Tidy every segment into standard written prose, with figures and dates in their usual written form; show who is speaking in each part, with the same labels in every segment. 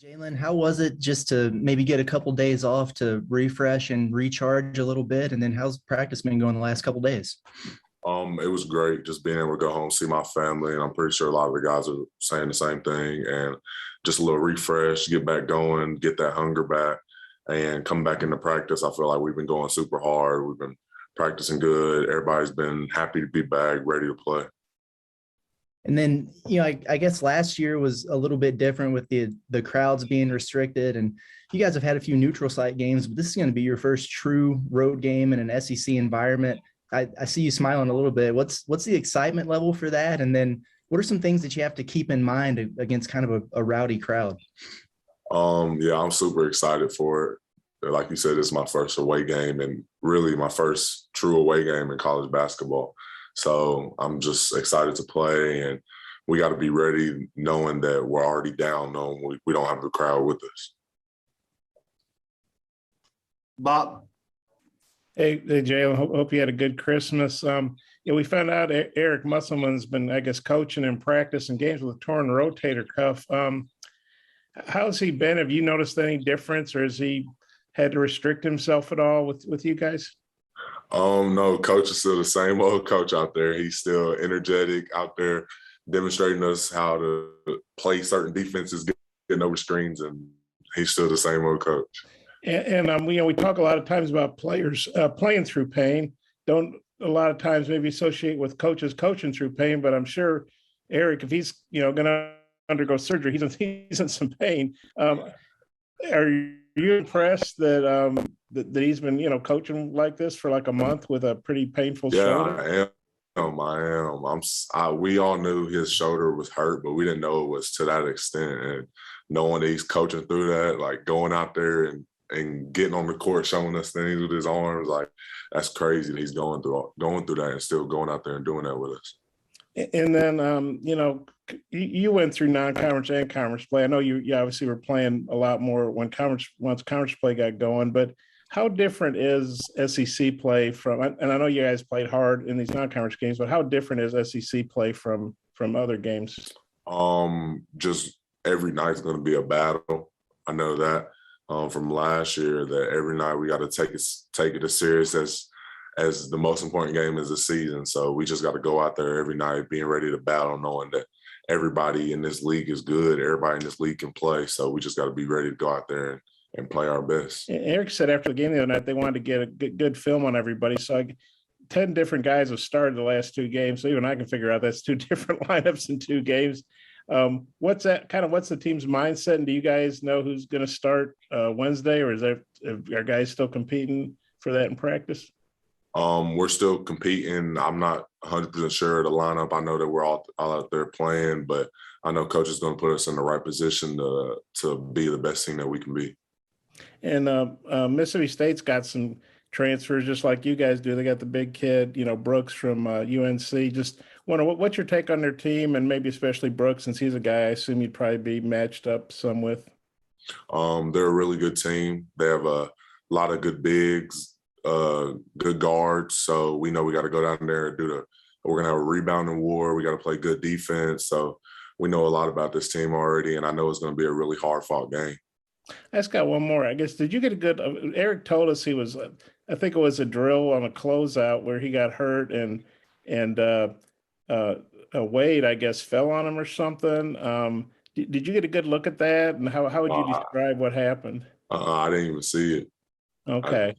Speaker 1: Jaylin, how was it just to maybe get a couple days off to refresh and recharge a little bit? And then how's practice been going the last couple days?
Speaker 2: It was great just being able to go home, see my family, and I'm pretty sure a lot of the guys are saying the same thing. And just a little refresh, get back going, get that hunger back, and come back into practice. I feel like we've been going super hard. We've been practicing good. Everybody's been happy to be back, ready to play.
Speaker 1: And then, I guess last year was a little bit different with the crowds being restricted, and you guys have had a few neutral site games, but this is going to be your first true road game in an SEC environment. I see you smiling a little bit. What's the excitement level for that? And then what are some things that you have to keep in mind against kind of a rowdy crowd?
Speaker 2: Yeah, I'm super excited for it. Like you said, it's my first away game and really my first true away game in college basketball. So I'm just excited to play, and we got to be ready knowing that we're already down, knowing we don't have the crowd with us.
Speaker 3: Bob.
Speaker 4: Hey, Jay, hope you had a good Christmas. We found out Eric Musselman's been, I guess, coaching in practice and games with a torn rotator cuff. How's he been? Have you noticed any difference, or has he had to restrict himself at all with you guys?
Speaker 2: No, coach is still the same old coach out there. He's still energetic out there, demonstrating us how to play certain defenses, getting over screens, and he's still the same old coach.
Speaker 4: And we talk a lot of times about players playing through pain. Don't a lot of times maybe associate with coaches coaching through pain, but I'm sure Eric, if he's going to undergo surgery, he's in some pain. Are you impressed that that he's been coaching like this for like a month with a pretty painful shoulder?
Speaker 2: I am. We all knew his shoulder was hurt, but we didn't know it was to that extent. And knowing that he's coaching through that, like going out there and getting on the court, showing us things with his arms, like that's crazy that he's going through that and still going out there and doing that with us.
Speaker 4: And then, you went through non-conference and conference play. I know you obviously were playing a lot more once conference play got going, but how different is SEC play from, and I know you guys played hard in these non-conference games, but how different is SEC play from other games?
Speaker 2: Just every night's going to be a battle. I know that from last year, that every night we got to take it as serious as the most important game is the season. So we just got to go out there every night being ready to battle, knowing that everybody in this league is good. Everybody in this league can play. So we just got to be ready to go out there and play our best.
Speaker 4: Eric said after the game the other night, they wanted to get a good film on everybody. So 10 different guys have started the last two games. So even I can figure out that's two different lineups in two games. What's the team's mindset? And do you guys know who's going to start Wednesday, or are guys still competing for that in practice?
Speaker 2: We're still competing. I'm not 100% sure of the lineup. I know that we're all out there playing, but I know coach is going to put us in the right position to be the best team that we can be.
Speaker 4: And Mississippi State's got some transfers just like you guys do. They got the big kid, Brooks from UNC. Just wonder what's your take on their team, and maybe especially Brooks, since he's a guy I assume you'd probably be matched up some with.
Speaker 2: They're a really good team. They have a lot of good bigs, good guards. So we know we got to go down there and we're going to have a rebounding war. We got to play good defense. So we know a lot about this team already, and I know it's going to be a really hard fought game.
Speaker 4: I just got one more. I guess, did you get a good Eric told us he was, I think it was a drill on a closeout where he got hurt and Wade, I guess, fell on him or something. Did you get a good look at that? And how would you describe what happened?
Speaker 2: I didn't even see it.
Speaker 4: Okay.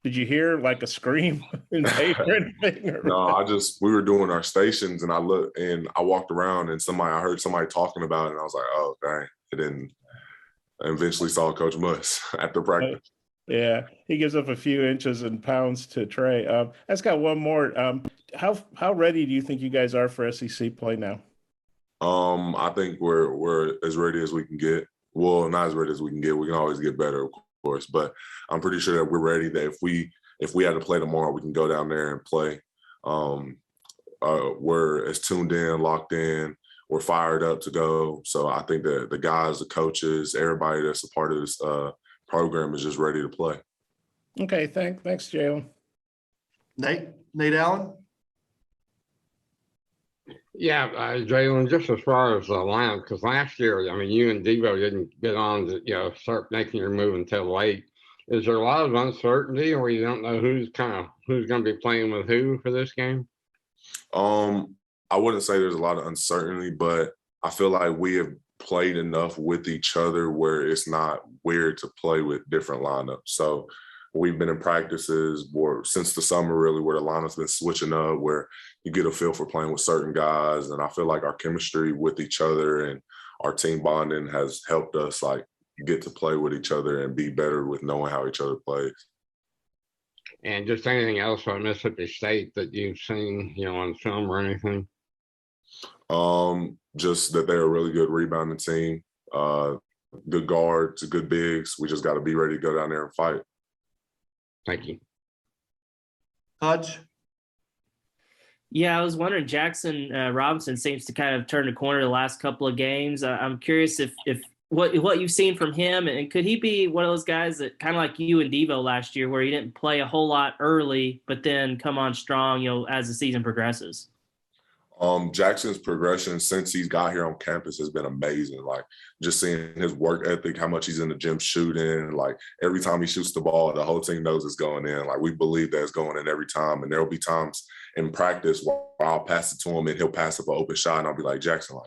Speaker 4: Did you hear like a scream in paper or anything?
Speaker 2: No, we were doing our stations, and I looked and I walked around and I heard somebody talking about it, and I was like, oh, dang, it didn't. I eventually saw Coach Muss after practice.
Speaker 4: Yeah, he gives up a few inches and pounds to Trey. I just got one more. How ready do you think you guys are for SEC play now?
Speaker 2: I think we're as ready as we can get. Well, not as ready as we can get. We can always get better, of course, but I'm pretty sure that we're ready. That if we had to play tomorrow, we can go down there and play. We're as tuned in, locked in. We're fired up to go. So I think that the guys, the coaches, everybody that's a part of this program is just ready to play.
Speaker 4: Okay, thanks, Jaylin.
Speaker 3: Nate Allen. Yeah, Jaylin, just as far as the lineup, because last year, I mean, you and Devo didn't get on to, start making your move until late. Is there a lot of uncertainty where you don't know who's going to be playing with who for this game?
Speaker 2: I wouldn't say there's a lot of uncertainty, but I feel like we have played enough with each other where it's not weird to play with different lineups. So we've been in practices since the summer, really, where the lineup's been switching up, where you get a feel for playing with certain guys. And I feel like our chemistry with each other and our team bonding has helped us get to play with each other and be better with knowing how each other plays.
Speaker 3: And just anything else on Mississippi State that you've seen, on film or anything?
Speaker 2: Just that they're a really good rebounding team, good guards, good bigs. We just got to be ready to go down there and fight.
Speaker 3: Thank you.
Speaker 5: Hodge?
Speaker 6: Yeah, I was wondering, Jackson Robinson seems to kind of turn the corner the last couple of games. I'm curious if what you've seen from him, and could he be one of those guys that kind of like you and Devo last year, where he didn't play a whole lot early, but then come on strong, as the season progresses?
Speaker 2: Jackson's progression since he's got here on campus has been amazing. Just seeing his work ethic, how much he's in the gym shooting. Every time he shoots the ball, the whole team knows it's going in. We believe that it's going in every time. And there'll be times in practice where I'll pass it to him and he'll pass up an open shot, and I'll be like, Jackson,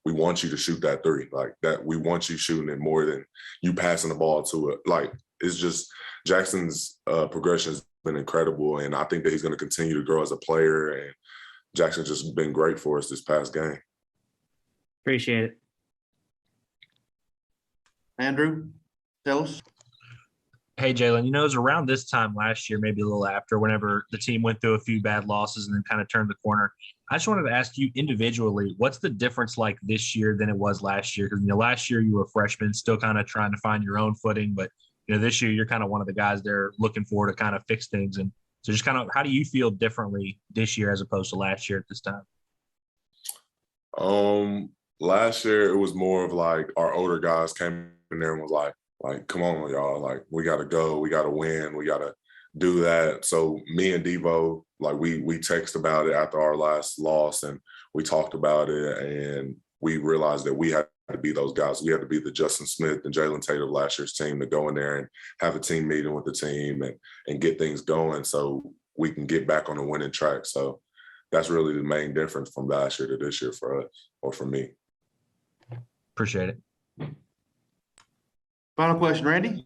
Speaker 2: we want you to shoot that three. That we want you shooting it more than you passing the ball to it. It's just Jackson's progression has been incredible, and I think that he's going to continue to grow as a player. And Jackson's just been great for us this past game.
Speaker 6: Appreciate it.
Speaker 5: Andrew, tell us.
Speaker 7: Hey, Jaylin, it was around this time last year, maybe a little after, whenever the team went through a few bad losses and then kind of turned the corner. I just wanted to ask you individually, what's the difference like this year than it was last year? Because, last year you were a freshman, still kind of trying to find your own footing. But, this year you're kind of one of the guys there looking forward to kind of fix things. And so just kind of how do you feel differently this year as opposed to last year at this time?
Speaker 2: Last year it was more of our older guys came in there and was like, come on, y'all. We got to go. We got to win. We got to do that. So me and Devo, we text about it after our last loss, and we talked about it, and we realized that we had to be those guys. We had to be the Justin Smith and Jalen Tate of last year's team to go in there and have a team meeting with the team and get things going so we can get back on the winning track. So that's really the main difference from last year to this year for us, or for me.
Speaker 7: Appreciate it.
Speaker 5: Final question, Randy.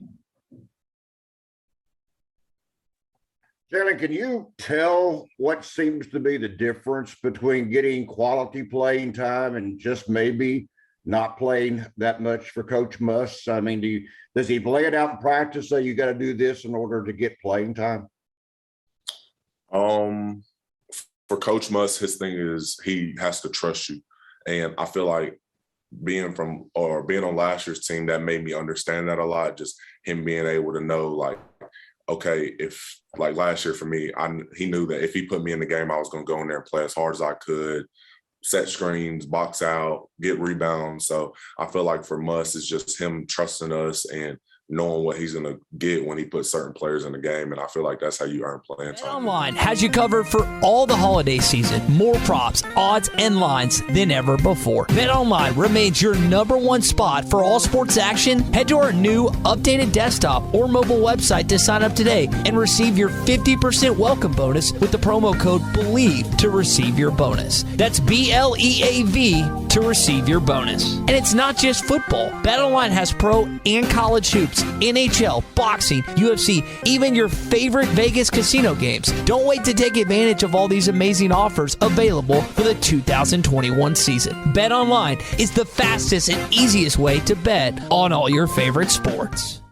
Speaker 8: Jaylin, can you tell what seems to be the difference between getting quality playing time and just maybe not playing that much for Coach Muss? I mean, does he lay it out in practice, say you got to do this in order to get playing time?
Speaker 2: For Coach Muss, his thing is he has to trust you. And I feel like being on last year's team, that made me understand that a lot. Just him being able to know, okay, if last year for me, he knew that if he put me in the game, I was going to go in there and play as hard as I could, set screens, box out, get rebounds. So I feel like for Muss, it's just him trusting us and knowing what he's going to get when he puts certain players in the game. And I feel like that's how you earn playing time.
Speaker 9: BetOnline has you covered for all the holiday season. More props, odds, and lines than ever before. BetOnline remains your number one spot for all sports action. Head to our new updated desktop or mobile website to sign up today and receive your 50% welcome bonus with the promo code BELIEVE to receive your bonus. That's BLEAV to receive your bonus. And it's not just football. BetOnline has pro and college hoops, NHL, boxing, UFC, even your favorite Vegas casino games. Don't wait to take advantage of all these amazing offers available for the 2021 season. BetOnline is the fastest and easiest way to bet on all your favorite sports.